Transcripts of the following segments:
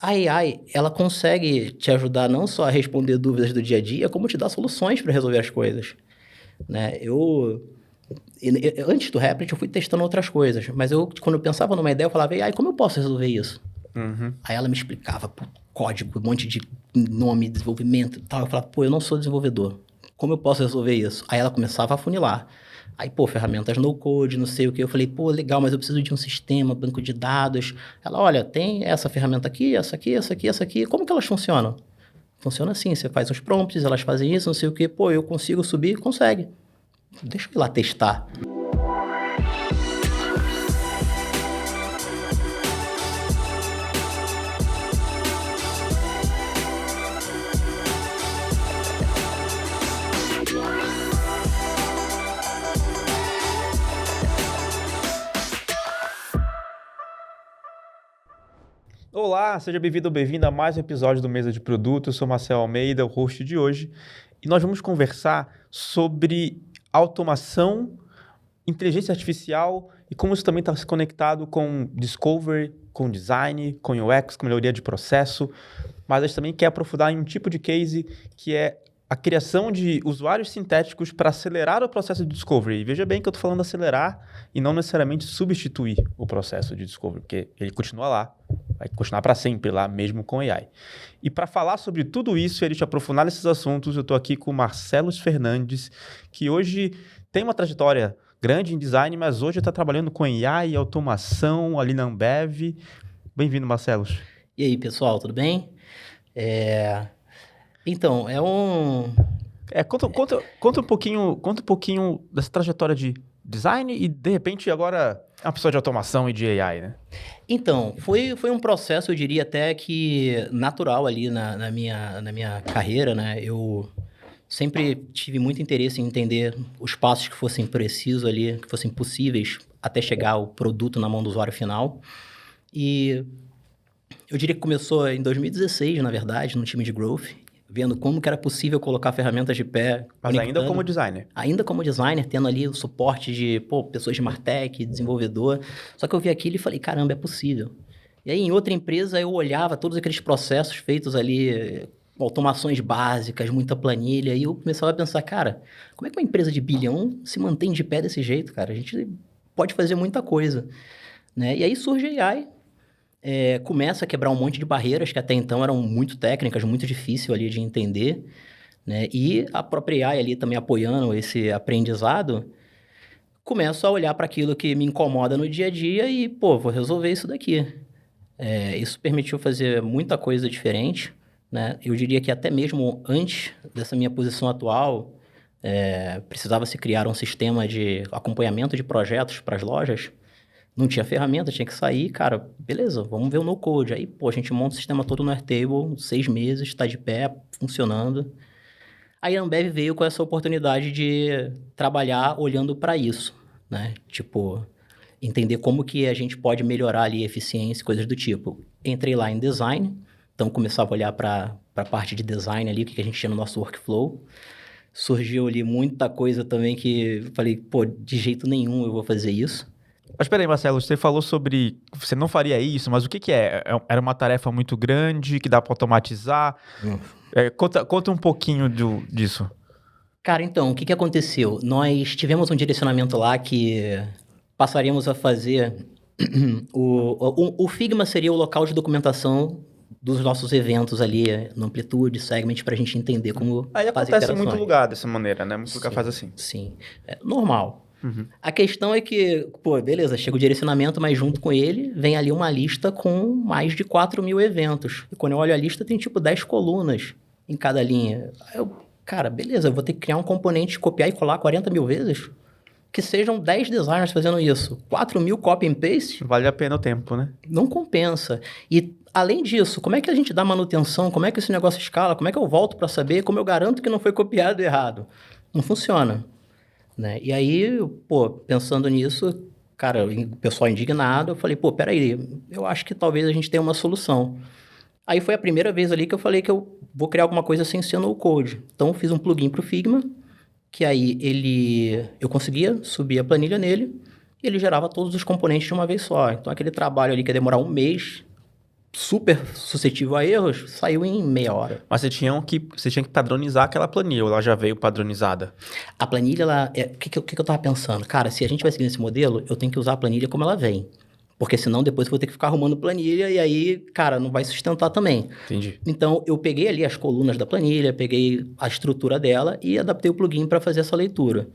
A AI, ela consegue te ajudar não só a responder dúvidas do dia a dia, como te dar soluções para resolver as coisas, né? Antes do Replit, eu fui testando outras coisas, mas quando eu pensava numa ideia, eu falava, AI, como eu posso resolver isso? Uhum. Aí ela me explicava, pô, código, um monte de nome, desenvolvimento e tal. Eu falava, pô, eu não sou desenvolvedor. Como eu posso resolver isso? Aí ela começava a funilar. Aí, pô, ferramentas no code, não sei o que. Eu falei, pô, legal, mas eu preciso de um sistema, banco de dados. Ela, olha, tem essa ferramenta aqui, essa aqui, essa aqui, essa aqui. Como que elas funcionam? Funciona assim, você faz uns prompts, elas fazem isso, não sei o que. Pô, eu consigo subir? Consegue. Deixa eu ir lá testar. Olá, seja bem-vindo ou bem-vinda a mais um episódio do Mesa de Produto. Eu sou Marcel Almeida, o host de hoje, e nós vamos conversar sobre automação, inteligência artificial e como isso também está se conectado com discovery, com design, com UX, com melhoria de processo, mas a gente também quer aprofundar em um tipo de case que é a criação de usuários sintéticos para acelerar o processo de discovery. E veja bem que eu estou falando acelerar e não necessariamente substituir o processo de discovery, porque ele continua lá, vai continuar para sempre lá, mesmo com AI. E para falar sobre tudo isso e a gente aprofundar nesses assuntos, eu estou aqui com o Marcelo Fernandes, que hoje tem uma trajetória grande em design, mas hoje está trabalhando com AI e automação ali na Ambev. Bem-vindo, Marcelo. E aí, pessoal, tudo bem? Então, Conta um pouquinho dessa trajetória de design e, de repente, agora é uma pessoa de automação e de AI, né? Então, foi um processo, eu diria até que natural ali na minha carreira, né? Eu sempre tive muito interesse em entender os passos que fossem precisos ali, que fossem possíveis até chegar o produto na mão do usuário final. E eu diria que começou em 2016, na verdade, no time de Growth, vendo como que era possível colocar ferramentas de pé, Mas ainda como conectando, designer. ainda como designer, tendo ali o suporte de, pessoas de Martech, desenvolvedor. Só que eu vi aquilo e falei, caramba, é possível. E aí, em outra empresa, eu olhava todos aqueles processos feitos ali, automações básicas, muita planilha, e eu começava a pensar, cara, como é que uma empresa de bilhão se mantém de pé desse jeito, cara? A gente pode fazer muita coisa, né? E aí surge a AI, começa a quebrar um monte de barreiras que até então eram muito técnicas, muito difícil ali de entender, né? E a própria AI ali também apoiando esse aprendizado, começo a olhar para aquilo que me incomoda no dia a dia e, pô, vou resolver isso daqui. Isso permitiu fazer muita coisa diferente, né? Eu diria que até mesmo antes dessa minha posição atual, precisava se criar um sistema de acompanhamento de projetos para as lojas. Não tinha ferramenta, tinha que sair, cara, beleza, vamos ver o no-code. Aí, pô, a gente monta o sistema todo no Airtable, 6 meses, está de pé, funcionando. Aí a Ambev veio com essa oportunidade de trabalhar olhando para isso, né? Tipo, entender como que a gente pode melhorar ali a eficiência, coisas do tipo. Entrei lá em design, então começava a olhar para a parte de design ali, o que a gente tinha no nosso workflow. Surgiu ali muita coisa também que eu falei, pô, de jeito nenhum eu vou fazer isso. Mas espera aí, Marcelo, você falou sobre... Você não faria isso, mas o que é? Era uma tarefa muito grande que dá para automatizar? Conta um pouquinho disso. Cara, então, o que aconteceu? Nós tivemos um direcionamento lá que passaríamos a fazer... O Figma seria o local de documentação dos nossos eventos ali, no Amplitude, Segment, para a gente entender como Aí fazer acontece em interações. muito lugar dessa maneira, né? Muito lugar faz assim. Sim, normal. A questão é que, pô, beleza, chega o direcionamento, mas junto com ele vem ali uma lista com mais de 4.000 eventos. E quando eu olho a lista, tem tipo 10 colunas em cada linha. Aí eu, cara, beleza, eu vou ter que criar um componente, copiar e colar 40.000 vezes? Que sejam 10 designers fazendo isso. 4.000 copy and paste? Vale a pena o tempo, né? Não compensa. E, além disso, como é que a gente dá manutenção? Como é que esse negócio escala? Como é que eu volto para saber? Como eu garanto que não foi copiado errado? Não funciona. Né? E aí, pô, pensando nisso, cara, o pessoal indignado, eu falei, pô, peraí, eu acho que talvez a gente tenha uma solução. Aí foi a primeira vez ali que eu falei que eu vou criar alguma coisa sem ser no code. Então, eu fiz um plugin para o Figma, que aí eu conseguia subir a planilha nele e ele gerava todos os componentes de uma vez só. Então, aquele trabalho ali que ia demorar um mês, super suscetível a erros, saiu em meia hora. Mas você tinha que padronizar aquela planilha, ou ela já veio padronizada? A planilha, o que eu tava pensando? Cara, se a gente vai seguir esse modelo, eu tenho que usar a planilha como ela vem. Porque senão depois eu vou ter que ficar arrumando planilha e aí, cara, não vai sustentar também. Entendi. Então, eu peguei ali as colunas da planilha, peguei a estrutura dela e adaptei o plugin para fazer essa leitura.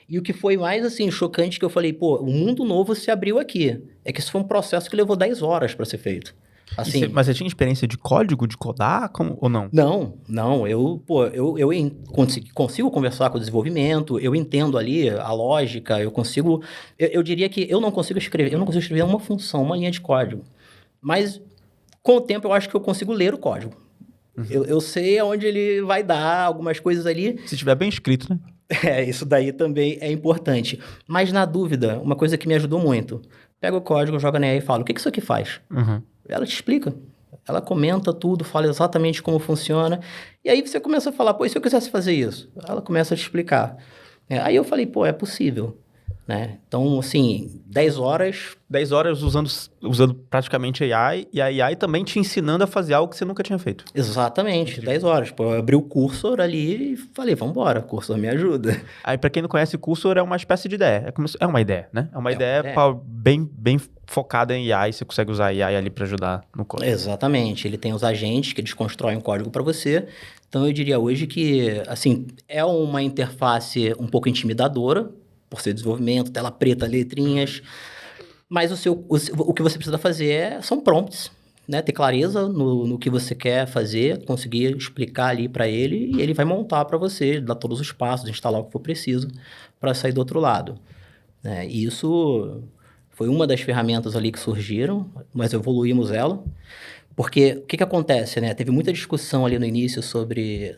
E o que foi mais, assim, chocante que eu falei, pô, o mundo novo se abriu aqui. É que isso foi um processo que levou 10 horas para ser feito. Assim, Mas você tinha experiência de código, de codar, ou não? Não, consigo conversar com o desenvolvimento, eu entendo ali a lógica, eu diria que eu não consigo escrever uma função, uma linha de código, mas com o tempo eu acho que eu consigo ler o código. Eu sei aonde ele vai dar algumas coisas ali. Se tiver bem escrito, né? Isso daí também é importante. Mas na dúvida, uma coisa que me ajudou muito, pega o código, joga na AI e fala, o que isso aqui faz? Ela te explica. Ela comenta tudo, fala exatamente como funciona. E aí você começa a falar, pô, e se eu quisesse fazer isso? Ela começa a te explicar. Aí eu falei, pô, é possível. Né? Então, assim, 10 horas... 10 horas usando praticamente AI, e a AI também te ensinando a fazer algo que você nunca tinha feito. Exatamente, 10 horas. Pô, eu abri o cursor ali e falei, vambora, cursor me ajuda. Aí, pra quem não conhece, o cursor é uma espécie de ideia. É uma ideia, né? É uma ideia bem focada em AI, você consegue usar AI ali para ajudar no código. Exatamente, ele tem os agentes que eles constroem um código para você. Então, eu diria hoje que, assim, é uma interface um pouco intimidadora, por ser desenvolvimento, tela preta, letrinhas, mas o que você precisa fazer são prompts, né? Ter clareza no que você quer fazer, conseguir explicar ali para ele e ele vai montar para você, dar todos os passos, instalar o que for preciso para sair do outro lado. E isso foi uma das ferramentas ali que surgiram, nós evoluímos ela, porque o que acontece, né? Teve muita discussão ali no início sobre,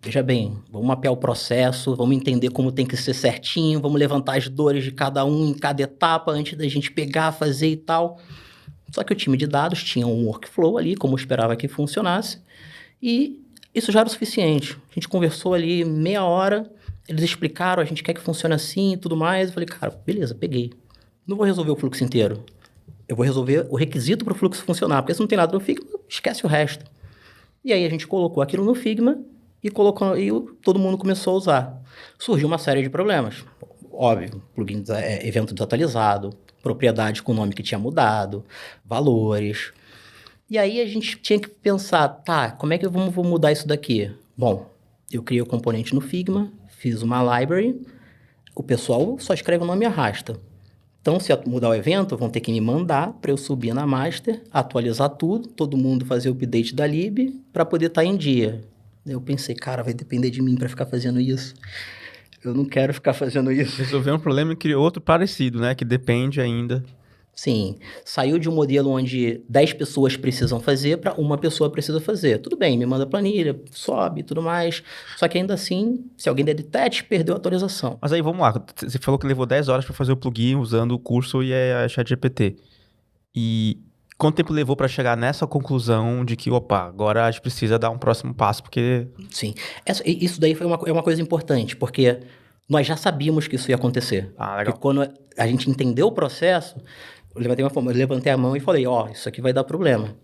veja bem, vamos mapear o processo, vamos entender como tem que ser certinho, vamos levantar as dores de cada um em cada etapa antes da gente pegar, fazer e tal. Só que o time de dados tinha um workflow ali, como eu esperava que funcionasse, e isso já era o suficiente. A gente conversou ali meia hora, eles explicaram, a gente quer que funcione assim e tudo mais. Eu falei, cara, beleza, peguei. Não vou resolver o fluxo inteiro. Eu vou resolver o requisito para o fluxo funcionar, porque se não tem nada no Figma, esquece o resto. E aí a gente colocou aquilo no Figma, e todo mundo começou a usar. Surgiu uma série de problemas. Óbvio, plugin evento desatualizado, propriedade com o nome que tinha mudado, valores. E aí a gente tinha que pensar, como é que vou mudar isso daqui? Bom, eu criei o componente no Figma, fiz uma library, o pessoal só escreve o nome e arrasta. Então, se mudar o evento, vão ter que me mandar para eu subir na master, atualizar tudo, todo mundo fazer o update da lib para poder estar em dia. Eu pensei, cara, vai depender de mim para ficar fazendo isso. Eu não quero ficar fazendo isso. Resolveu um problema e criou outro parecido, né? Que depende ainda. Sim. Saiu de um modelo onde 10 pessoas precisam fazer para uma pessoa precisa fazer. Tudo bem, me manda planilha, sobe e tudo mais. Só que ainda assim, se alguém der de teste, perdeu a atualização. Mas aí, vamos lá. Você falou que levou 10 horas para fazer o plugin usando o curso e a ChatGPT. E quanto tempo levou para chegar nessa conclusão de que, agora a gente precisa dar um próximo passo, porque... Sim. Isso daí é uma coisa importante, porque nós já sabíamos que isso ia acontecer. Legal. Porque quando a gente entendeu o processo, eu levantei a mão e falei, isso aqui vai dar problema.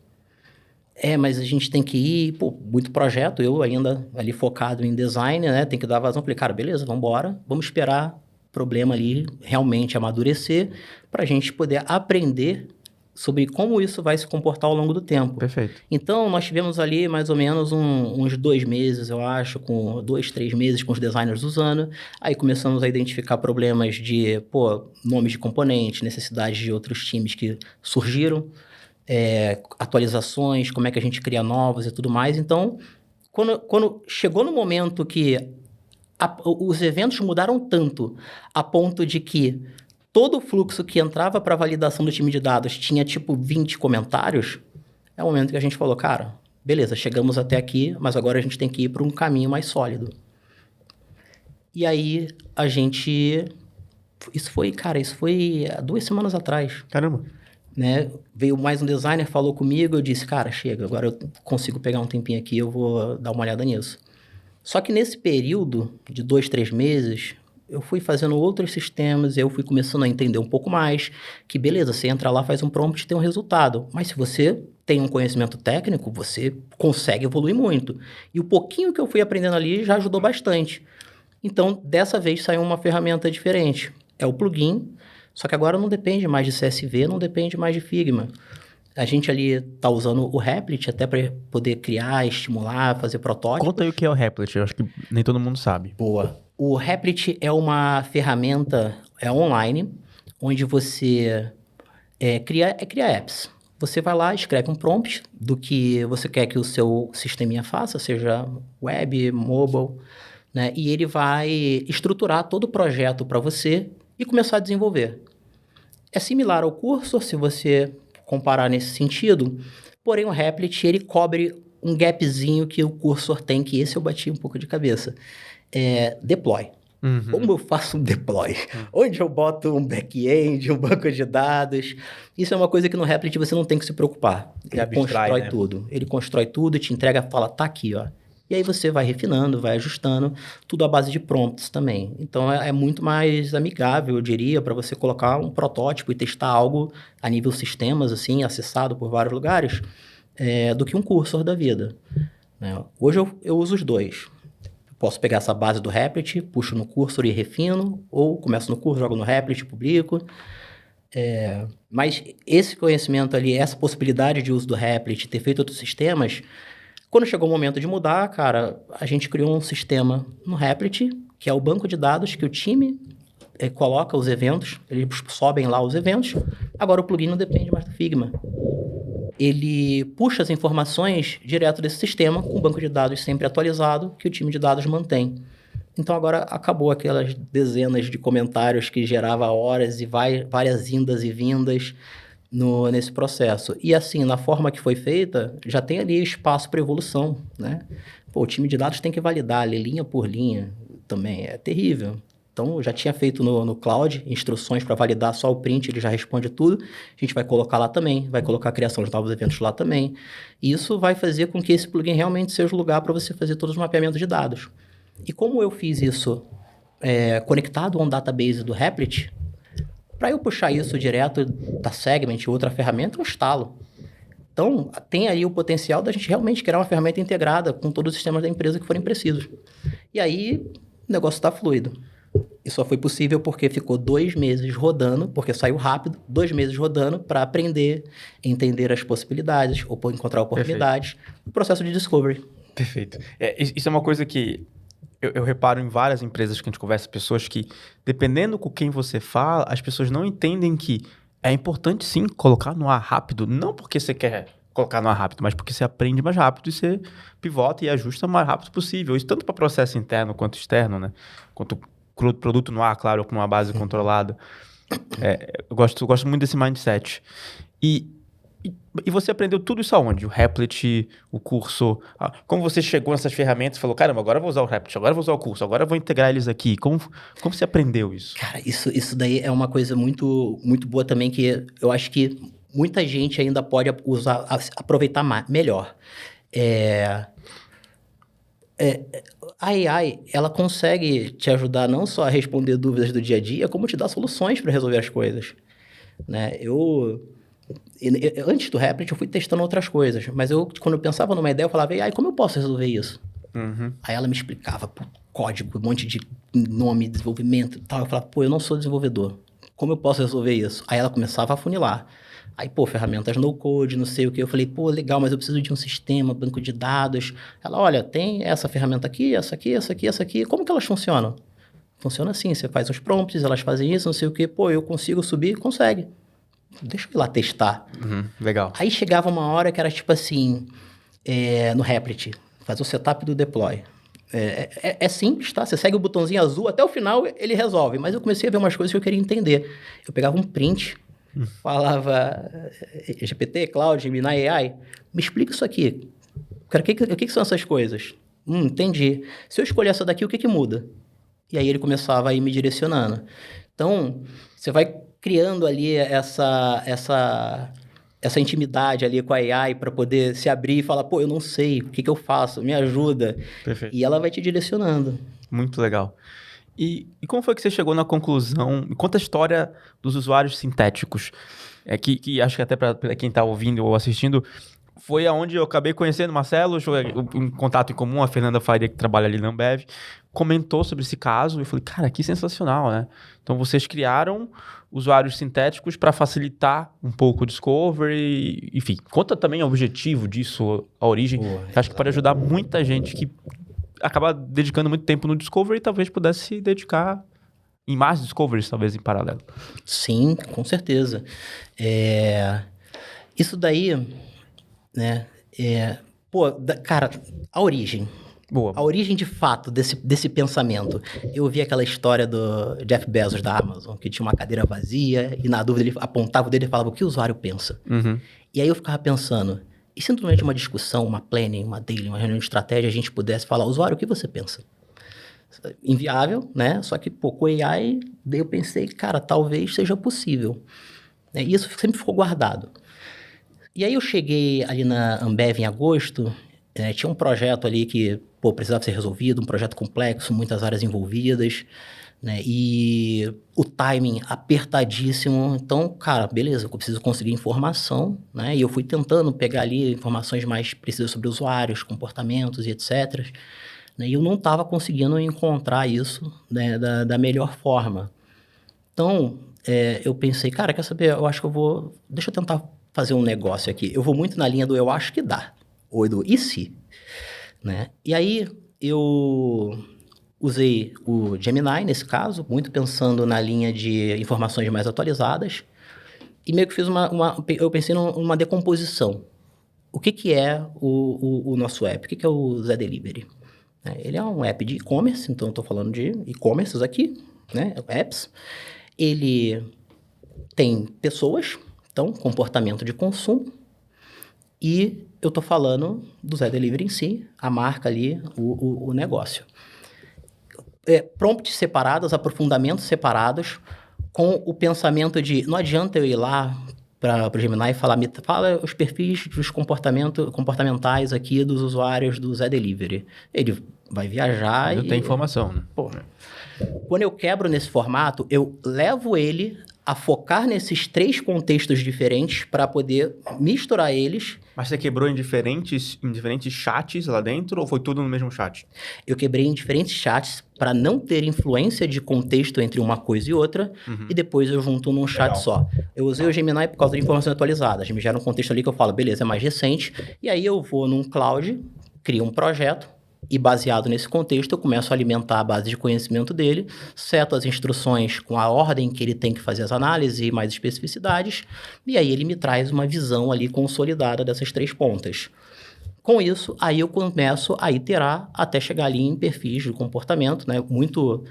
Mas a gente tem que ir, muito projeto, eu ainda ali focado em design, né? Tem que dar vazão. Falei, cara, beleza, vamos embora, vamos esperar o problema ali realmente amadurecer para a gente poder aprender sobre como isso vai se comportar ao longo do tempo. Perfeito. Então, nós tivemos ali mais ou menos uns 2 meses, eu acho, 2, 3 meses com os designers usando. Aí começamos a identificar problemas de, nomes de componentes, necessidades de outros times que surgiram, atualizações, como é que a gente cria novos e tudo mais. Então, quando chegou no momento que os eventos mudaram tanto a ponto de que todo o fluxo que entrava para validação do time de dados tinha, 20 comentários, é o momento que a gente falou, cara, beleza, chegamos até aqui, mas agora a gente tem que ir para um caminho mais sólido. E aí, Isso foi há 2 semanas atrás. Caramba. Né? Veio mais um designer, falou comigo, eu disse, cara, chega, agora eu consigo pegar um tempinho aqui, eu vou dar uma olhada nisso. Só que nesse período de 2, 3 meses... eu fui fazendo outros sistemas, eu fui começando a entender um pouco mais, que beleza, você entra lá, faz um prompt e tem um resultado. Mas se você tem um conhecimento técnico, você consegue evoluir muito. E o pouquinho que eu fui aprendendo ali já ajudou bastante. Então, dessa vez saiu uma ferramenta diferente. É o plugin, só que agora não depende mais de CSV, não depende mais de Figma. A gente ali está usando o Replit até para poder criar, estimular, fazer protótipos. Conta aí o que é o Replit, eu acho que nem todo mundo sabe. Boa. O Replit é uma ferramenta online, onde você cria apps. Você vai lá, escreve um prompt do que você quer que o seu sisteminha faça, seja web, mobile, né? E ele vai estruturar todo o projeto para você e começar a desenvolver. É similar ao Cursor, se você comparar nesse sentido, porém o Replit ele cobre um gapzinho que o Cursor tem, que esse eu bati um pouco de cabeça. Deploy. Como eu faço um deploy? Onde eu boto um back-end, um banco de dados? Isso é uma coisa que no Replit você não tem que se preocupar. Ele constrói tudo. Ele constrói tudo, te entrega, fala, tá aqui, ó. E aí você vai refinando, vai ajustando, tudo à base de prompts também. Então é muito mais amigável, eu diria, para você colocar um protótipo e testar algo a nível sistemas, assim, acessado por vários lugares, do que um Cursor da vida, né? Hoje eu uso os dois. Posso pegar essa base do Replit, puxo no Cursor e refino, ou começo no Cursor, jogo no Replit, publico. Mas esse conhecimento ali, essa possibilidade de uso do Replit, ter feito outros sistemas, quando chegou o momento de mudar, cara, a gente criou um sistema no Replit, que é o banco de dados que o time coloca os eventos, eles sobem lá os eventos. Agora o plugin não depende mais do Figma. Ele puxa as informações direto desse sistema com o banco de dados sempre atualizado que o time de dados mantém. Então agora acabou aquelas dezenas de comentários que gerava horas e várias indas e vindas nesse processo. E assim, na forma que foi feita, já tem ali espaço para evolução, né? Pô, o time de dados tem que validar ali, linha por linha, também é terrível. Então, eu já tinha feito no Cloud instruções para validar só o print, ele já responde tudo. A gente vai colocar lá também, vai colocar a criação de novos eventos lá também. E isso vai fazer com que esse plugin realmente seja o lugar para você fazer todos os mapeamentos de dados. E como eu fiz isso conectado a um database do Replit, para eu puxar isso direto da Segment, outra ferramenta, eu instalo. Então, tem aí o potencial da gente realmente criar uma ferramenta integrada com todos os sistemas da empresa que forem precisos. E aí, o negócio está fluido. E só foi possível porque ficou 2 meses rodando, porque saiu rápido, 2 meses rodando para aprender, entender as possibilidades, ou encontrar oportunidades, o processo de discovery. Perfeito. Isso é uma coisa que eu reparo em várias empresas que a gente conversa, pessoas que, dependendo com quem você fala, as pessoas não entendem que é importante sim colocar no ar rápido, não porque você quer colocar no ar rápido, mas porque você aprende mais rápido e você pivota e ajusta o mais rápido possível. Isso tanto para processo interno quanto externo, né? Quanto produto no ar, claro, com uma base controlada. Eu gosto muito desse mindset. E você aprendeu tudo isso aonde? O Replit, o curso. Como você chegou nessas ferramentas e falou, caramba, agora eu vou usar o Replit, agora eu vou usar o curso, agora eu vou integrar eles aqui. Como você aprendeu isso? Cara, isso daí é uma coisa muito, muito boa também, que eu acho que muita gente ainda pode usar, aproveitar melhor. A AI, ela consegue te ajudar não só a responder dúvidas do dia a dia, como te dar soluções para resolver as coisas, né? Antes do Replit, eu fui testando outras coisas, mas quando eu pensava numa ideia, eu falava, AI, como eu posso resolver isso? Aí ela me explicava código, um monte de nome, desenvolvimento e tal. Eu falava, eu não sou desenvolvedor, como eu posso resolver isso? Aí ela começava a afunilar. Aí, ferramentas no-code, não sei o que. Eu falei, legal, mas eu preciso de um sistema, banco de dados. Ela, olha, tem essa ferramenta aqui, essa aqui, essa aqui, essa aqui. Como que elas funcionam? Funciona assim, você faz os prompts, elas fazem isso, não sei o que. Eu consigo subir? Consegue. Deixa eu ir lá testar. Legal. Aí chegava uma hora que era tipo assim, no Replit, faz o setup do deploy. É simples, tá? Você segue o botãozinho azul, até o final ele resolve. Mas eu comecei a ver umas coisas que eu queria entender. Eu pegava um print, falava GPT, Cloud, Gemini AI, me explica isso aqui. Cara, o que são essas coisas? Entendi. Se eu escolher essa daqui, o que muda? E aí ele começava a ir me direcionando. Então, você vai criando ali essa intimidade ali com a AI para poder se abrir e falar, eu não sei, o que eu faço? Me ajuda. Perfeito. E ela vai te direcionando. Muito legal. E como foi que você chegou na conclusão? Me conta a história dos usuários sintéticos. Que acho que até para quem está ouvindo ou assistindo, foi aonde eu acabei conhecendo o Marcelo, um contato em comum, a Fernanda Faria, que trabalha ali na Ambev, comentou sobre esse caso e eu falei, cara, que sensacional, né? Então vocês criaram usuários sintéticos para facilitar um pouco o discovery, enfim, conta também o objetivo disso, a origem. Acho que pode ajudar muita gente que acaba dedicando muito tempo no discovery e talvez pudesse se dedicar em mais discoveries, talvez em paralelo. Sim, com certeza. Isso daí, né? Cara, a origem. Boa. A origem, de fato, desse pensamento. Eu ouvi aquela história do Jeff Bezos da Amazon, que tinha uma cadeira vazia e, na dúvida, ele apontava o dedo e falava o que o usuário pensa. Uhum. E aí eu ficava pensando, e se durante uma discussão, uma planning, uma daily, uma reunião de estratégia, a gente pudesse falar, usuário, o que você pensa? Inviável, né? Só que, com o AI, daí eu pensei, cara, talvez seja possível. E isso sempre ficou guardado. E aí eu cheguei ali na Ambev em agosto, tinha um projeto ali que precisava ser resolvido, um projeto complexo, muitas áreas envolvidas, né? E o timing apertadíssimo. Então, cara, beleza, eu preciso conseguir informação, né? E eu fui tentando pegar ali informações mais precisas sobre usuários, comportamentos e etc. E eu não estava conseguindo encontrar isso, né, da melhor forma. Então, eu pensei, cara, quer saber? Eu acho que deixa eu tentar fazer um negócio aqui. Eu vou muito na linha do eu acho que dá, ou do e se, né? E aí, eu usei o Gemini, nesse caso, muito pensando na linha de informações mais atualizadas, e meio que fiz eu pensei numa decomposição. O que é o nosso app? O que é o Zé Delivery? Ele é um app de e-commerce, então eu estou falando de e-commerces aqui, né? Apps. Ele tem pessoas, então comportamento de consumo, e eu estou falando do Zé Delivery em si, a marca ali, o negócio. Prompts separados, aprofundamentos separados, com o pensamento de não adianta eu ir lá para o Gemini e fala os perfis dos comportamentais aqui dos usuários do Zé Delivery. Ele vai viajar não tem informação, né? Quando eu quebro nesse formato, eu levo ele a focar nesses 3 contextos diferentes para poder misturar eles. Mas você quebrou em diferentes chats lá dentro ou foi tudo no mesmo chat? Eu quebrei em diferentes chats para não ter influência de contexto entre uma coisa e outra, e depois eu junto num chat só. Eu usei o Gemini por causa de informações atualizadas. Me gera um contexto ali que eu falo, beleza, é mais recente, e aí eu vou num cloud, crio um projeto, e baseado nesse contexto, eu começo a alimentar a base de conhecimento dele, seto as instruções com a ordem que ele tem que fazer as análises e mais especificidades, e aí ele me traz uma visão ali consolidada dessas 3 pontas. Com isso, aí eu começo a iterar até chegar ali em perfis de comportamento, né? Muito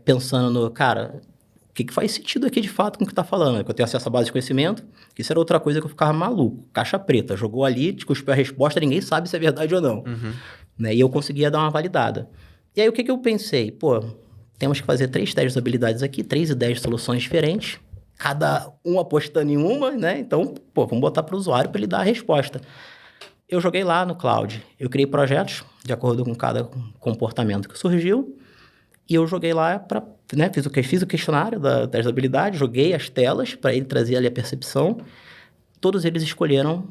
pensando no, cara, o que faz sentido aqui de fato com o que está falando? Que eu tenho acesso à base de conhecimento, que isso era outra coisa que eu ficava maluco. Caixa preta, jogou ali, te cuspiu a resposta, ninguém sabe se é verdade ou não. Né? E eu conseguia dar uma validada. E aí, o que eu pensei? Temos que fazer 3 testes de habilidades aqui, 3 ideias de soluções diferentes, cada um apostando em uma, né? Então, vamos botar para o usuário para ele dar a resposta. Eu joguei lá no cloud, eu criei projetos de acordo com cada comportamento que surgiu, e eu joguei lá para, né, fiz o questionário da teste de habilidade, joguei as telas para ele trazer ali a percepção. Todos eles escolheram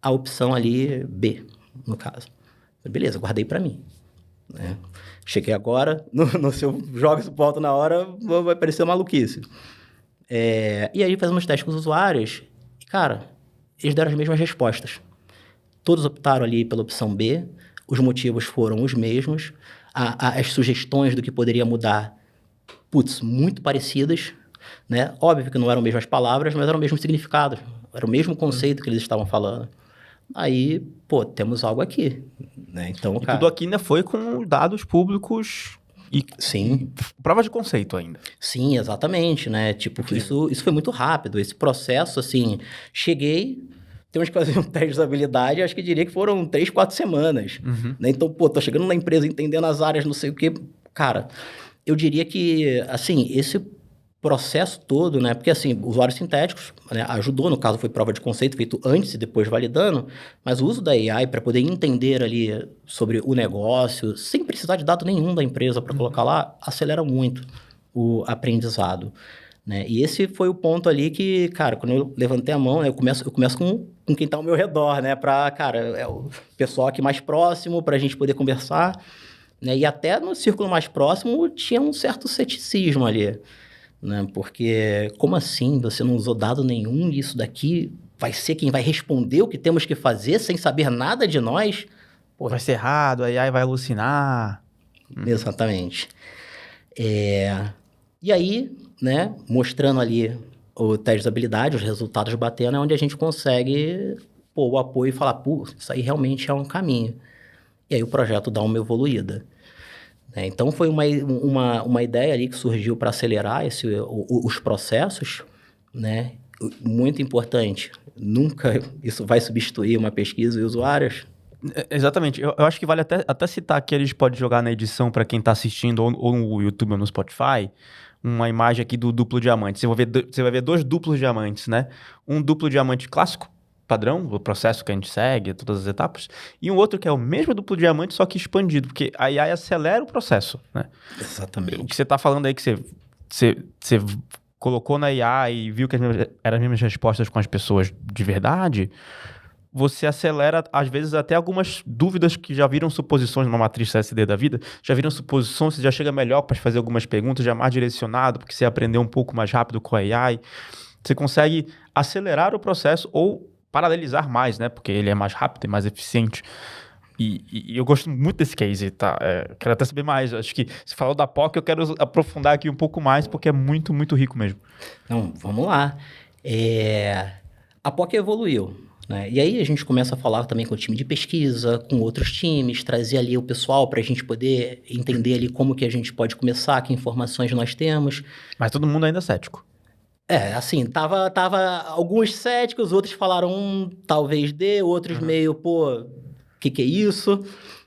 a opção ali B, no caso. Beleza, guardei para mim. Né? Cheguei agora, se eu jogo isso pro alto na hora, vai parecer maluquice. E aí fazemos testes com os usuários, e cara, eles deram as mesmas respostas. Todos optaram ali pela opção B, os motivos foram os mesmos, as sugestões do que poderia mudar, muito parecidas, né? Óbvio que não eram as mesmas palavras, mas eram o mesmo significado, era o mesmo conceito que eles estavam falando. Aí, temos algo aqui, né? Então, cara... tudo aqui ainda foi com dados públicos e sim, prova de conceito ainda. Sim, exatamente, né? Isso foi muito rápido. Esse processo, assim, cheguei, temos que fazer um teste de habilidade, acho que diria que foram 3, 4 semanas. Né? Então, tô chegando na empresa, entendendo as áreas, não sei o quê. Cara, eu diria que, assim, esse processo todo, né? Porque, assim, usuários sintéticos, né, ajudou, no caso, foi prova de conceito feito antes e depois validando, mas o uso da AI para poder entender ali sobre o negócio, sem precisar de dado nenhum da empresa para colocar lá, acelera muito o aprendizado. né? E esse foi o ponto ali que, cara, quando eu levantei a mão, né, eu começo com quem tá ao meu redor, né? Cara, é o pessoal aqui mais próximo, pra gente poder conversar, né? E até no círculo mais próximo tinha um certo ceticismo ali, né? Porque, como assim? Você não usou dado nenhum e isso daqui vai ser quem vai responder o que temos que fazer sem saber nada de nós? Pô, Vai ser errado, a AI vai alucinar. exatamente. E aí, né, mostrando ali o teste de habilidade, os resultados batendo, é onde a gente consegue pôr o apoio e falar, pô, isso aí realmente é um caminho. E aí o projeto dá uma evoluída, né? Então foi uma ideia ali que surgiu para acelerar os processos, né? Muito importante, nunca isso vai substituir uma pesquisa e usuários. Exatamente. Eu acho que vale até citar que a gente pode jogar na edição para quem está assistindo ou no YouTube ou no Spotify, uma imagem aqui do duplo diamante. Você vai ver dois duplos diamantes, né? Um duplo diamante clássico, padrão, o processo que a gente segue, todas as etapas, e um outro que é o mesmo duplo diamante, só que expandido, porque a AI acelera o processo, né? Exatamente. O que você está falando aí que você colocou na IA e viu que eram as mesmas respostas com as pessoas de verdade, você acelera, às vezes, até algumas dúvidas que já viram suposições numa matriz CSD da vida, já viram suposições, você já chega melhor para fazer algumas perguntas, já mais direcionado, porque você aprendeu um pouco mais rápido com a AI. Você consegue acelerar o processo ou paralelizar mais, né? Porque ele é mais rápido e mais eficiente. E eu gosto muito desse case, tá? Quero até saber mais. Acho que você falou da POC, eu quero aprofundar aqui um pouco mais, porque é muito, muito rico mesmo. Então, vamos lá. A POC evoluiu, né? E aí a gente começa a falar também com o time de pesquisa, com outros times, trazer ali o pessoal para a gente poder entender ali como que a gente pode começar, que informações nós temos. Mas todo mundo ainda é cético. Assim, tava alguns céticos, outros falaram talvez dê, outros meio, pô, que é isso?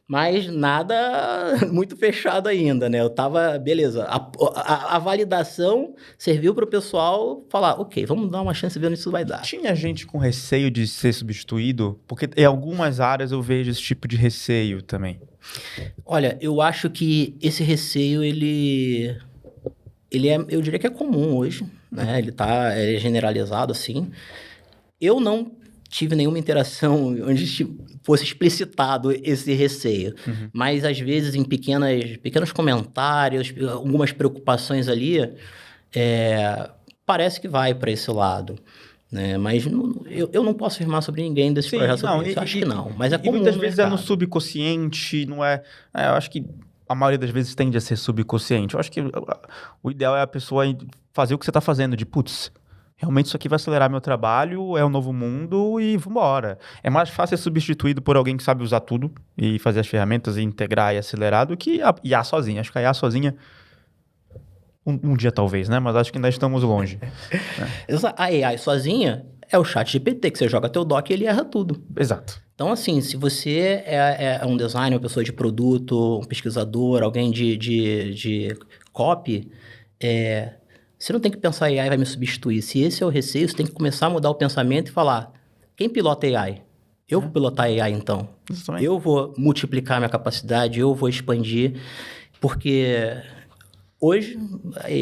Mas nada muito fechado ainda, né? Eu tava, beleza, a validação serviu para o pessoal falar, ok, vamos dar uma chance e ver onde isso vai dar. Tinha gente com receio de ser substituído? Porque em algumas áreas eu vejo esse tipo de receio também. Olha, eu acho que esse receio, ele é, eu diria que é comum hoje, né? Ele é generalizado, assim. Eu não tive nenhuma interação onde fosse explicitado esse receio. Mas, às vezes, em pequenos comentários, algumas preocupações ali, parece que vai para esse lado, né? Mas eu não posso afirmar sobre ninguém desse projeto. Eu acho que não, mas é comum. E muitas vezes é no subconsciente, não é... eu acho que a maioria das vezes tende a ser subconsciente. Eu acho que o ideal é a pessoa fazer o que você está fazendo, de putz, realmente isso aqui vai acelerar meu trabalho, é um novo mundo e vambora. É mais fácil ser substituído por alguém que sabe usar tudo e fazer as ferramentas e integrar e acelerar do que a IA sozinha. Acho que a IA sozinha, um dia talvez, né? Mas acho que ainda estamos longe. A AI sozinha é o chat GPT, que você joga teu doc e ele erra tudo. Exato. Então, assim, se você é um designer, uma pessoa de produto, um pesquisador, alguém de copy, você não tem que pensar AI vai me substituir. Se esse é o receio, você tem que começar a mudar o pensamento e falar, quem pilota AI? Eu vou pilotar AI, então. Exatamente. Eu vou multiplicar minha capacidade, eu vou expandir, porque hoje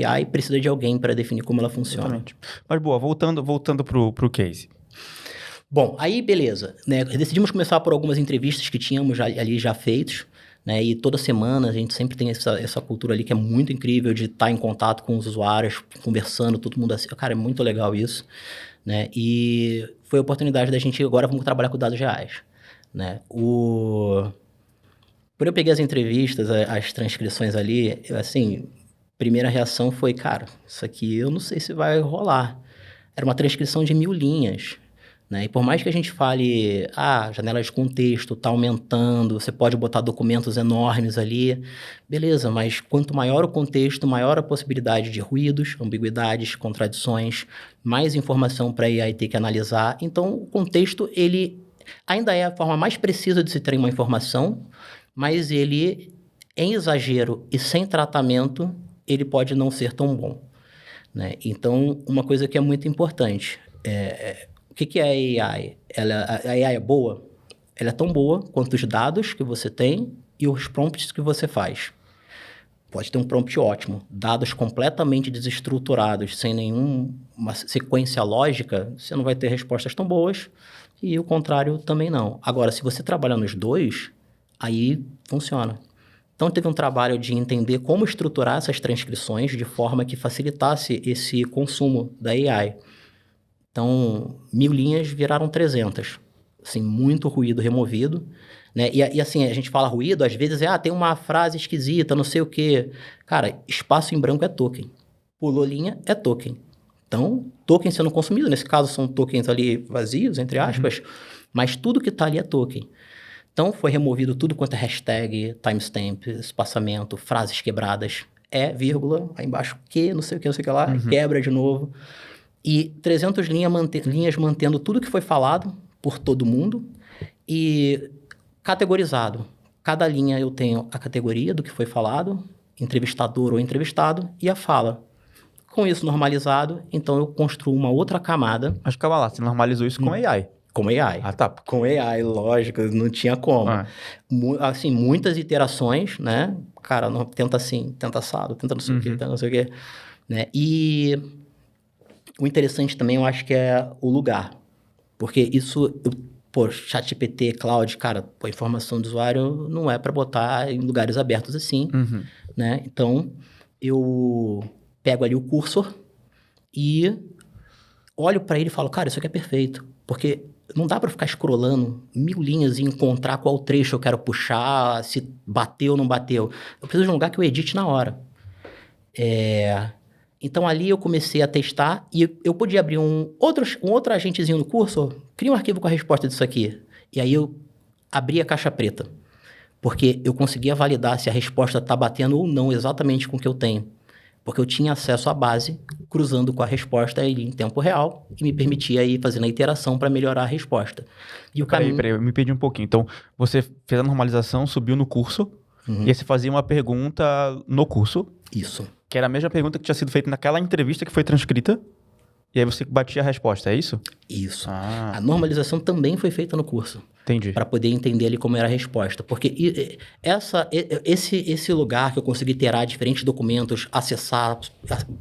a AI precisa de alguém para definir como ela funciona. Exatamente. Mas, boa, voltando pro case. Bom, aí beleza, né? Decidimos começar por algumas entrevistas que tínhamos ali já feitos, né? E toda semana a gente sempre tem essa cultura ali que é muito incrível de estar em contato com os usuários, conversando, todo mundo assim. Cara, é muito legal isso, né? E foi a oportunidade da gente, agora vamos trabalhar com dados reais, né? Quando eu peguei as entrevistas, as transcrições ali, assim, primeira reação foi, cara, isso aqui eu não sei se vai rolar. Era uma transcrição de 1000 linhas, né? E por mais que a gente fale, janela de contexto está aumentando, você pode botar documentos enormes ali, beleza, mas quanto maior o contexto, maior a possibilidade de ruídos, ambiguidades, contradições, mais informação para a AI ter que analisar. Então, o contexto, ele ainda é a forma mais precisa de se ter uma informação, mas ele, em exagero e sem tratamento, ele pode não ser tão bom, né? Então, uma coisa que é muito importante o que é a AI? A AI é boa? Ela é tão boa quanto os dados que você tem e os prompts que você faz. pode ter um prompt ótimo. Dados completamente desestruturados, sem nenhuma sequência lógica, você não vai ter respostas tão boas e o contrário também não. Agora, se você trabalhar nos dois, aí funciona. Então, teve um trabalho de entender como estruturar essas transcrições de forma que facilitasse esse consumo da AI. Então, 1.000 linhas viraram 300. Assim, muito ruído removido. Né? E assim, a gente fala ruído, às vezes tem uma frase esquisita, não sei o quê. Cara, espaço em branco é token. Pulou linha é token. Então, token sendo consumido, nesse caso são tokens ali vazios, entre aspas, mas tudo que está ali é token. Então, foi removido tudo quanto é hashtag, timestamp, espaçamento, frases quebradas, vírgula, aí embaixo, não sei o que lá, quebra de novo. E 300 linhas mantendo tudo que foi falado por todo mundo e categorizado. Cada linha eu tenho a categoria do que foi falado, entrevistador ou entrevistado, e a fala. Com isso normalizado, então eu construo uma outra camada. Mas calma lá, você normalizou isso com AI. Com AI. Ah, tá. Com AI, lógico, não tinha como. Assim, muitas iterações, né? Cara, não, tenta assim, tenta assado, tenta não sei o quê, tenta não sei o quê. Né? E o interessante também, eu acho que é o lugar. Porque isso, ChatGPT, Cloud, cara, a informação do usuário não é para botar em lugares abertos assim, né? Então, eu pego ali o cursor e olho para ele e falo, cara, isso aqui é perfeito. Porque não dá para ficar scrollando 1.000 linhas e encontrar qual trecho eu quero puxar, se bateu ou não bateu. Eu preciso de um lugar que eu edite na hora. Então, ali eu comecei a testar e eu podia abrir um outro agentezinho no curso, cria um arquivo com a resposta disso aqui. E aí eu abri a caixa preta, porque eu conseguia validar se a resposta está batendo ou não exatamente com o que eu tenho. Porque eu tinha acesso à base, cruzando com a resposta ali em tempo real, e me permitia ir fazendo a iteração para melhorar a resposta. E o Peraí, eu me perdi um pouquinho. Então, você fez a normalização, subiu no curso, e aí você fazia uma pergunta no curso. Isso. Que era a mesma pergunta que tinha sido feita naquela entrevista que foi transcrita, e aí você batia a resposta, é isso? Isso. A normalização também foi feita no curso. Entendi. Para poder entender ali como era a resposta. Porque esse lugar que eu consegui iterar diferentes documentos, acessar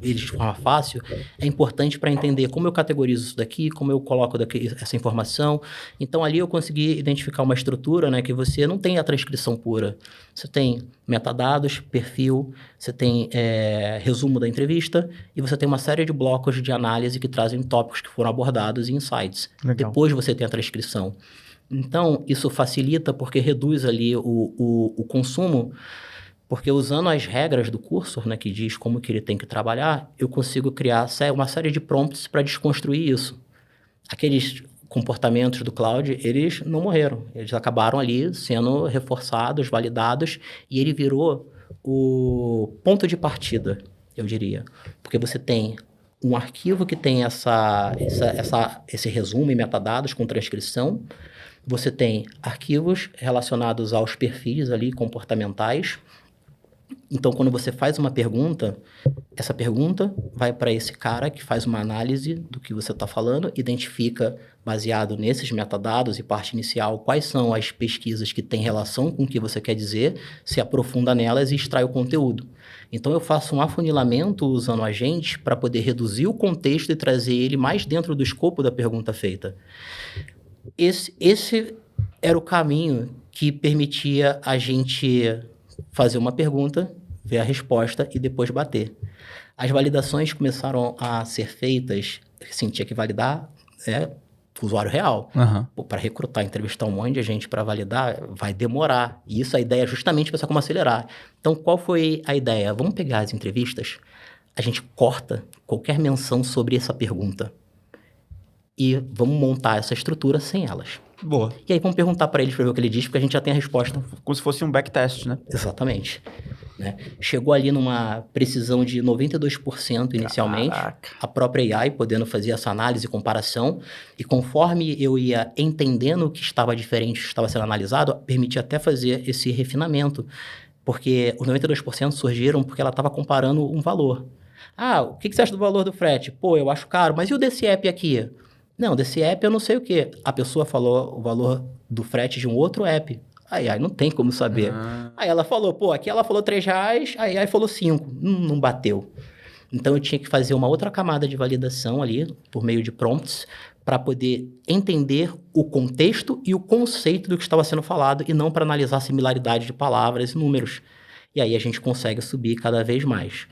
eles de forma fácil, é importante para entender como eu categorizo isso daqui, como eu coloco essa informação. Então, ali eu consegui identificar uma estrutura, né, que você não tem a transcrição pura. Você tem metadados, perfil, você tem resumo da entrevista e você tem uma série de blocos de análise que trazem tópicos que foram abordados e insights. Legal. Depois você tem a transcrição. Então, isso facilita porque reduz ali o consumo, porque usando as regras do cursor, né, que diz como que ele tem que trabalhar, eu consigo criar uma série de prompts para desconstruir isso. Aqueles comportamentos do cloud, eles não morreram. Eles acabaram ali sendo reforçados, validados, e ele virou o ponto de partida, eu diria. Porque você tem um arquivo que tem esse resumo e metadados com transcrição. Você tem arquivos relacionados aos perfis ali comportamentais. Então, quando você faz uma pergunta, essa pergunta vai para esse cara que faz uma análise do que você está falando, identifica, baseado nesses metadados e parte inicial, quais são as pesquisas que têm relação com o que você quer dizer, se aprofunda nelas e extrai o conteúdo. Então, eu faço um afunilamento usando agentes para poder reduzir o contexto e trazer ele mais dentro do escopo da pergunta feita. Esse era o caminho que permitia a gente fazer uma pergunta, ver a resposta e depois bater. As validações começaram a ser feitas, assim, tinha que validar o usuário real. Para recrutar, entrevistar um monte de gente para validar, vai demorar. E isso, a ideia é justamente pensar como acelerar. Então, qual foi a ideia? Vamos pegar as entrevistas, a gente corta qualquer menção sobre essa pergunta e vamos montar essa estrutura sem elas. Boa. E aí vamos perguntar para eles para ver o que ele diz, porque a gente já tem a resposta. Como se fosse um backtest, né? Exatamente. Né? Chegou ali numa precisão de 92% inicialmente. Caraca. A própria AI podendo fazer essa análise e comparação. E conforme eu ia entendendo o que estava diferente, o que estava sendo analisado, permitia até fazer esse refinamento. Porque os 92% surgiram porque ela estava comparando um valor. O que você acha do valor do frete? Pô, eu acho caro, mas e o desse app aqui? Não, desse app eu não sei o quê. A pessoa falou o valor do frete de um outro app. A AI não tem como saber. Aí ela falou, pô, aqui ela falou R$3, a AI falou 5. Não bateu. Então, eu tinha que fazer uma outra camada de validação ali, por meio de prompts, para poder entender o contexto e o conceito do que estava sendo falado e não para analisar a similaridade de palavras e números. E aí a gente consegue subir cada vez mais.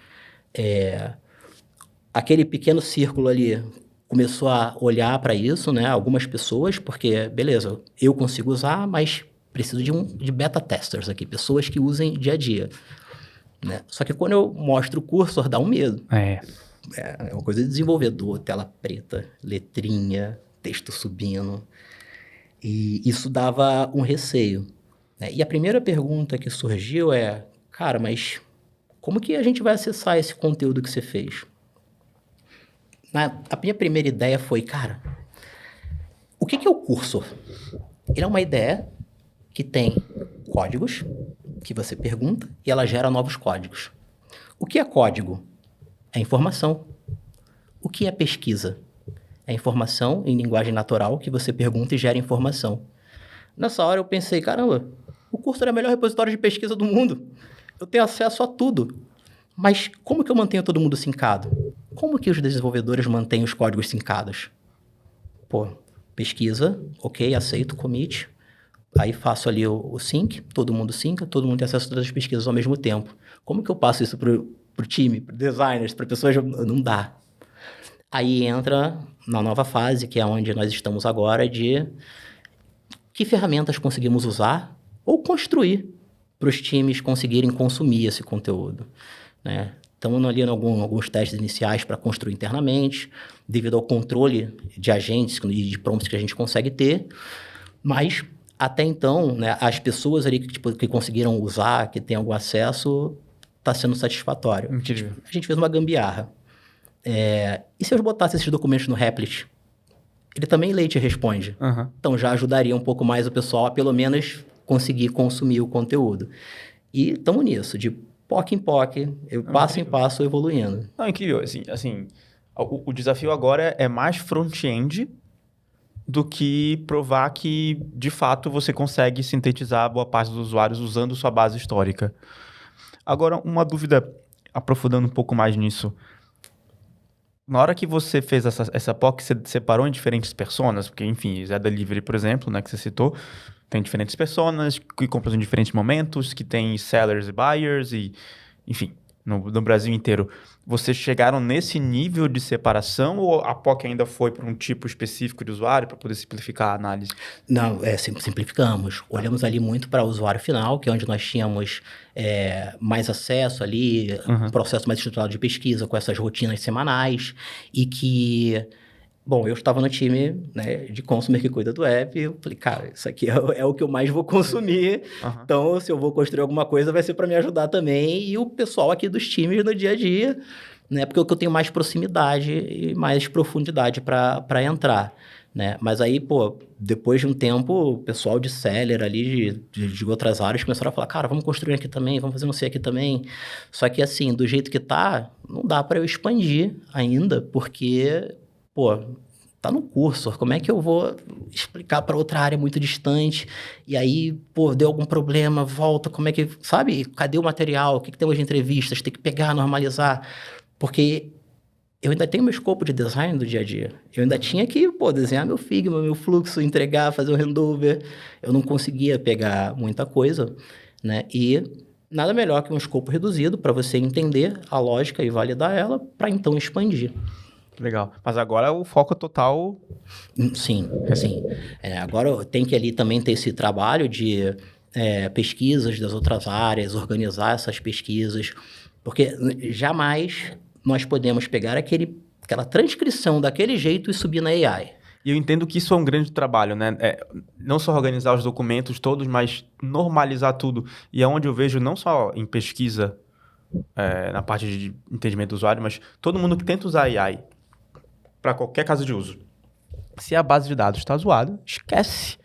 Aquele pequeno círculo ali começou a olhar para isso, né? Algumas pessoas, porque, beleza, eu consigo usar, mas preciso de beta testers aqui, pessoas que usem dia a dia. Né? Só que quando eu mostro o cursor, dá um medo. É uma coisa de desenvolvedor, tela preta, letrinha, texto subindo. E isso dava um receio. Né? E a primeira pergunta que surgiu é, cara, mas como que a gente vai acessar esse conteúdo que você fez? A minha primeira ideia foi, cara, o que é o cursor? Ele é uma ideia que tem códigos que você pergunta e ela gera novos códigos. O que é código? É informação. O que é pesquisa? É informação em linguagem natural que você pergunta e gera informação. Nessa hora eu pensei, caramba, o Cursor é o melhor repositório de pesquisa do mundo. Eu tenho acesso a tudo. Mas como que eu mantenho todo mundo sincado? Como que os desenvolvedores mantêm os códigos sincados? Pô, pesquisa, ok, aceito, commit. Aí faço ali o sync, todo mundo synca, todo mundo tem acesso a todas as pesquisas ao mesmo tempo. Como que eu passo isso pro time, para designers, para pessoas? Não dá. Aí entra na nova fase, que é onde nós estamos agora, de que ferramentas conseguimos usar ou construir para os times conseguirem consumir esse conteúdo. Né? Estamos ali em alguns testes iniciais para construir internamente, devido ao controle de agentes e de prompts que a gente consegue ter, mas até então, né, as pessoas ali que conseguiram usar, que têm algum acesso, está sendo satisfatório. Incrível. A gente fez uma gambiarra. E se eu botasse esses documentos no Replit? Ele também lê e te responde. Uhum. Então já ajudaria um pouco mais o pessoal a pelo menos conseguir consumir o conteúdo. E estamos nisso, de POC em POC, passo em passo evoluindo. Não, incrível. Assim, o desafio agora é mais front-end do que provar que, de fato, você consegue sintetizar boa parte dos usuários usando sua base histórica. Agora, uma dúvida, aprofundando um pouco mais nisso. Na hora que você fez essa POC, você separou em diferentes personas? Porque, enfim, Zé Delivery, por exemplo, né, que você citou, tem diferentes personas que compram em diferentes momentos, que tem sellers e buyers, e, enfim, no Brasil inteiro. Vocês chegaram nesse nível de separação ou a POC ainda foi para um tipo específico de usuário para poder simplificar a análise? Não, simplificamos. Olhamos ali muito para o usuário final, que é onde nós tínhamos mais acesso ali, um processo mais estruturado de pesquisa com essas rotinas semanais e que... Bom, eu estava no time, né, de consumer que cuida do app, eu falei, cara, isso aqui é o que eu mais vou consumir, então se eu vou construir alguma coisa vai ser para me ajudar também, e o pessoal aqui dos times no dia a dia, né, porque é o que eu tenho mais proximidade e mais profundidade para entrar, né, mas aí, pô, depois de um tempo, o pessoal de seller ali, de outras áreas, começaram a falar, cara, vamos construir aqui também, vamos fazer não sei aqui também, só que assim, do jeito que tá, não dá para eu expandir ainda, porque... Pô, tá no Cursor, como é que eu vou explicar para outra área muito distante? E aí, pô, deu algum problema, volta, como é que... Sabe? Cadê o material? O que temos de entrevistas? Tem que pegar, normalizar. Porque eu ainda tenho meu escopo de design do dia a dia. Eu ainda tinha que, pô, desenhar meu Figma, meu fluxo, entregar, fazer o handover. Eu não conseguia pegar muita coisa, né? E nada melhor que um escopo reduzido para você entender a lógica e validar ela para então expandir. Legal. Mas agora o foco total... Sim. Agora tem que ali também ter esse trabalho de pesquisas das outras áreas, organizar essas pesquisas, porque jamais nós podemos pegar aquela transcrição daquele jeito e subir na AI. E eu entendo que isso é um grande trabalho, né? Não só organizar os documentos todos, mas normalizar tudo. E é onde eu vejo, não só em pesquisa, na parte de entendimento do usuário, mas todo mundo que tenta usar AI para qualquer caso de uso. Se a base de dados está zoada, esquece.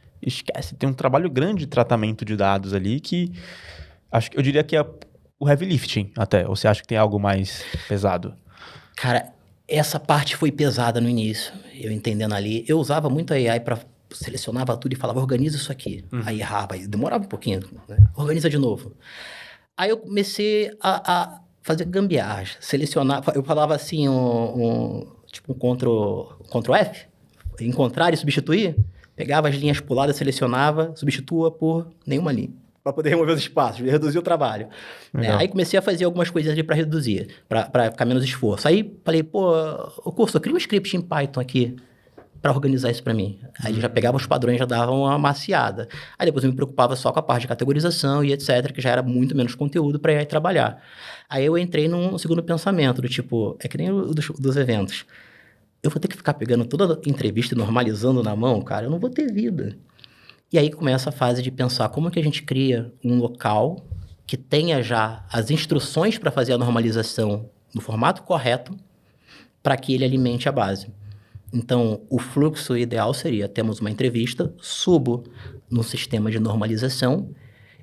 Tem um trabalho grande de tratamento de dados ali que eu diria que é o heavy lifting até. Ou você acha que tem algo mais pesado? Cara, essa parte foi pesada no início, eu entendendo ali. Eu usava muito a AI para selecionava tudo e falava, organiza isso aqui. Aí errava, aí demorava um pouquinho, né? Organiza de novo. Aí eu comecei a fazer gambiarra, selecionar, eu falava assim, tipo um Ctrl F, encontrar e substituir, pegava as linhas puladas, selecionava, substitua por nenhuma linha, para poder remover os espaços, reduzir o trabalho. Né? Aí comecei a fazer algumas coisinhas ali para reduzir, para ficar menos esforço. Aí falei, pô, o curso, eu cria um script em Python aqui, para organizar isso para mim. Aí ele já pegava os padrões, já dava uma maciada. Aí depois eu me preocupava só com a parte de categorização e etc, que já era muito menos conteúdo para ir trabalhar. Aí eu entrei num segundo pensamento, do tipo, é que nem o dos eventos. Eu vou ter que ficar pegando toda entrevista e normalizando na mão, cara, eu não vou ter vida. E aí começa a fase de pensar como que a gente cria um local que tenha já as instruções para fazer a normalização no formato correto para que ele alimente a base. Então, o fluxo ideal seria, temos uma entrevista, subo no sistema de normalização,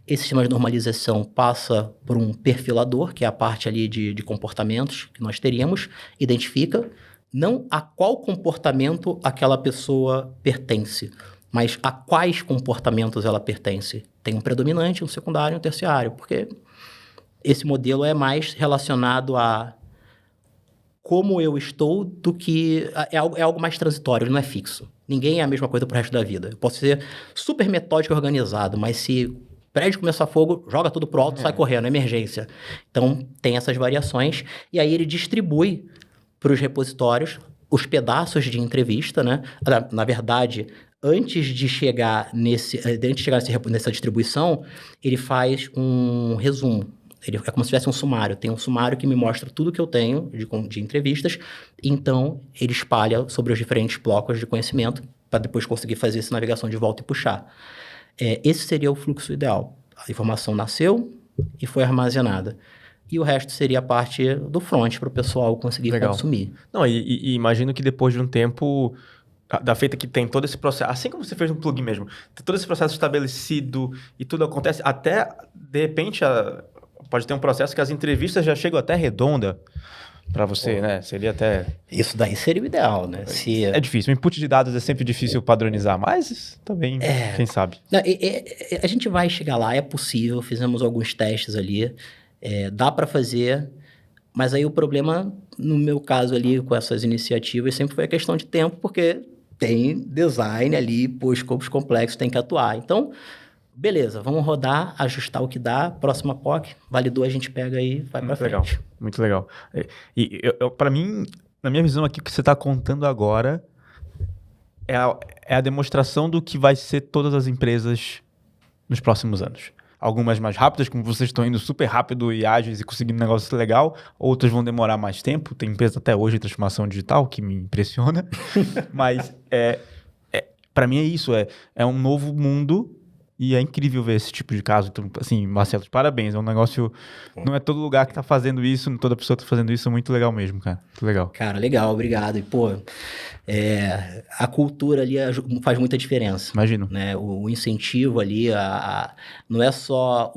esse sistema de normalização passa por um perfilador, que é a parte ali de comportamentos que nós teríamos, identifica não a qual comportamento aquela pessoa pertence, mas a quais comportamentos ela pertence. Tem um predominante, um secundário e um terciário, porque esse modelo é mais relacionado a como eu estou do que... É algo mais transitório, ele não é fixo. Ninguém é a mesma coisa pro resto da vida. Eu posso ser super metódico e organizado, mas se o prédio começar fogo, joga tudo pro alto e sai correndo, emergência. Então, tem essas variações. E aí ele distribui para os repositórios os pedaços de entrevista, né? Na verdade, antes de chegar nessa distribuição, ele faz um resumo. É como se tivesse um sumário. Tem um sumário que me mostra tudo que eu tenho de entrevistas. Então, ele espalha sobre os diferentes blocos de conhecimento para depois conseguir fazer essa navegação de volta e puxar. Esse seria o fluxo ideal. A informação nasceu e foi armazenada. E o resto seria a parte do front para o pessoal conseguir consumir. Não, e imagino que depois de um tempo... Da feita que tem todo esse processo, assim como você fez no plugin mesmo, tem todo esse processo estabelecido e tudo acontece, até, de repente, pode ter um processo que as entrevistas já chegam até redonda para você, né? Seria até... Isso daí seria o ideal, né? É difícil, o input de dados é sempre difícil padronizar, mas também, quem sabe. A gente vai chegar lá, é possível, fizemos alguns testes ali, dá para fazer... Mas aí o problema, no meu caso ali, com essas iniciativas, sempre foi a questão de tempo, porque tem design ali, escopos complexos, tem que atuar. Então, beleza, vamos rodar, ajustar o que dá, próxima POC, validou, a gente pega e vai para frente. Muito legal. E para mim, na minha visão aqui, o que você está contando agora é a demonstração do que vai ser todas as empresas nos próximos anos. Algumas mais rápidas, como vocês estão indo super rápido e ágeis e conseguindo um negócio legal. Outras vão demorar mais tempo. Tem empresa até hoje de transformação digital, que me impressiona. Mas, para mim é isso. É um novo mundo e é incrível ver esse tipo de caso. Então, assim, Marcelo, parabéns. É um negócio... Não é todo lugar que está fazendo isso, toda pessoa está fazendo isso. É muito legal mesmo, cara. Muito legal. Cara, legal. Obrigado. E, a cultura ali faz muita diferença. Imagino. Né? O incentivo ali, não é só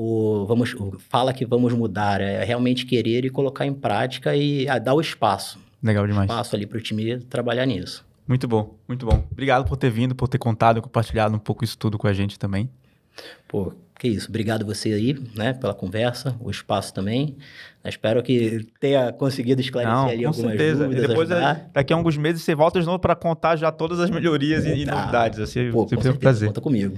fala que vamos mudar, é realmente querer e colocar em prática e dar o espaço. Legal demais. Espaço ali para o time trabalhar nisso. Muito bom, muito bom. Obrigado por ter vindo, por ter contado e compartilhado um pouco isso tudo com a gente também. Pô, que isso. Obrigado você aí, né, pela conversa, o espaço também. Espero que tenha conseguido esclarecer ali algumas dúvidas. E depois, daqui a alguns meses, você volta de novo para contar já todas as melhorias e novidades. Assim, com certeza, um prazer. Conta comigo.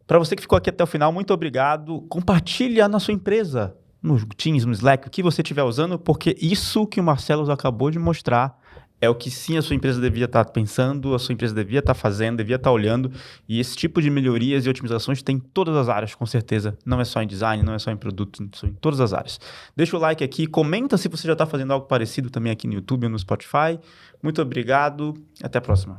Para você que ficou aqui até o final, muito obrigado. Compartilha na sua empresa, no Teams, no Slack, o que você estiver usando, porque isso que o Marcelo acabou de mostrar é o que sim a sua empresa devia estar pensando, a sua empresa devia estar fazendo, devia estar olhando. E esse tipo de melhorias e otimizações tem em todas as áreas, com certeza. Não é só em design, não é só em produto, são em todas as áreas. Deixa o like aqui, comenta se você já está fazendo algo parecido também aqui no YouTube ou no Spotify. Muito obrigado, até a próxima.